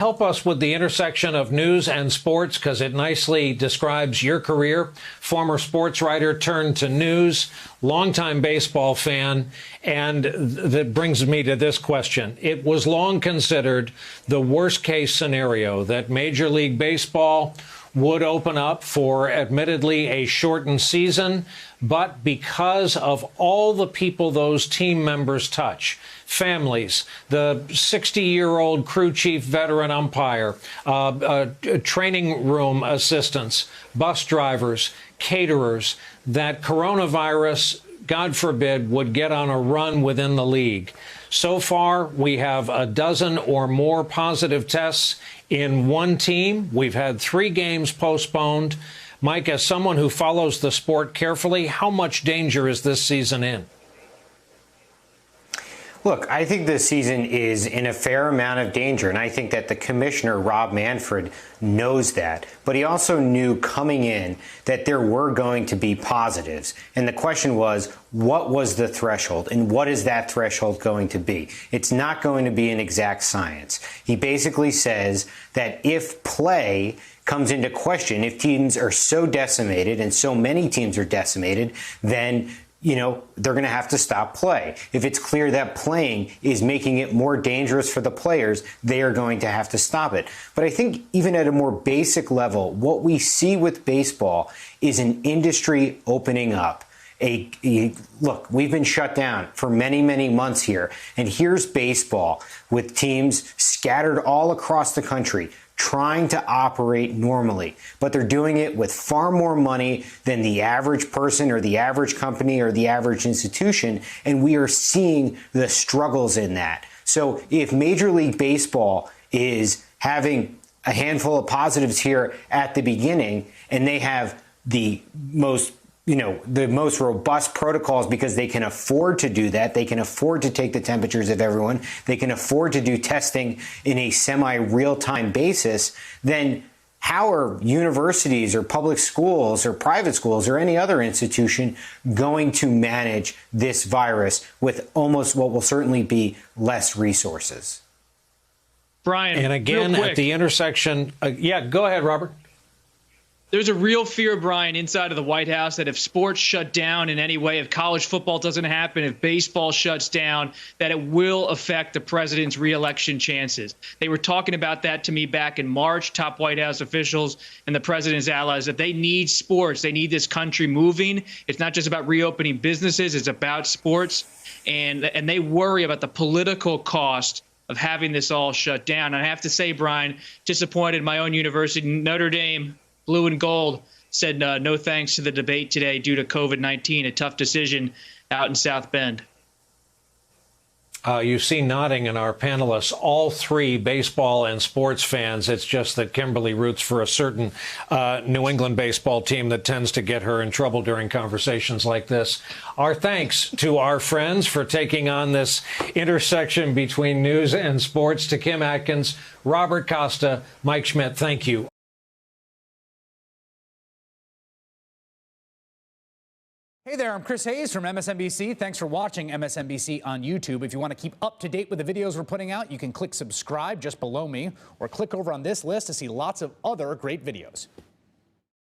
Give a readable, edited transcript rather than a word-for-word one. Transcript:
Help us with the intersection of news and sports, because it nicely describes your career. Former sports writer turned to news, longtime baseball fan, and that brings me to this question. It was long considered the worst case scenario that Major League Baseball would open up for admittedly a shortened season, but because of all the people those team members touch, families, the 60-year-old crew chief veteran umpire, training room assistants, bus drivers, caterers, that coronavirus, God forbid, would get on a run within the league. So far, we have a dozen or more positive tests in one team. We've had 3 games postponed. Mike, as someone who follows the sport carefully, how much danger is this season in? Look, I think this season is in a fair amount of danger, and I think that the commissioner, Rob Manfred, knows that. But he also knew coming in that there were going to be positives. And the question was, what was the threshold, and what is that threshold going to be? It's not going to be an exact science. He basically says that if play comes into question, if teams are so decimated, and so many teams are decimated, then they're going to have to stop play. If it's clear that playing is making it more dangerous for the players, they are going to have to stop it. But I think even at a more basic level, what we see with baseball is an industry opening up. Look, we've been shut down for many, many months here. And here's baseball with teams scattered all across the country, trying to operate normally, but they're doing it with far more money than the average person or the average company or the average institution, and we are seeing the struggles in that. So if Major League Baseball is having a handful of positives here at the beginning, and they have the most robust protocols because they can afford to do that. They can afford to take the temperatures of everyone. They can afford to do testing in a semi-real-time basis. Then how are universities or public schools or private schools or any other institution going to manage this virus with almost what will certainly be less resources? Brian, and again, at the intersection, go ahead, Robert. There's a real fear, Brian, inside of the White House that if sports shut down in any way, if college football doesn't happen, if baseball shuts down, that it will affect the president's reelection chances. They were talking about that to me back in March, top White House officials and the president's allies, that they need sports. They need this country moving. It's not just about reopening businesses. It's about sports. And they worry about the political cost of having this all shut down. And I have to say, Brian, disappointed in my own university, Notre Dame, Blue and Gold, said no thanks to the debate today due to COVID-19, a tough decision out in South Bend. You see nodding in our panelists, all 3 baseball and sports fans. It's just that Kimberly roots for a certain New England baseball team that tends to get her in trouble during conversations like this. Our thanks to our friends for taking on this intersection between news and sports. To Kim Atkins, Robert Costa, Mike Schmidt, thank you. Hey there, I'm Chris Hayes from MSNBC. Thanks for watching MSNBC on YouTube. If you want to keep up to date with the videos we're putting out, you can click subscribe just below me or click over on this list to see lots of other great videos.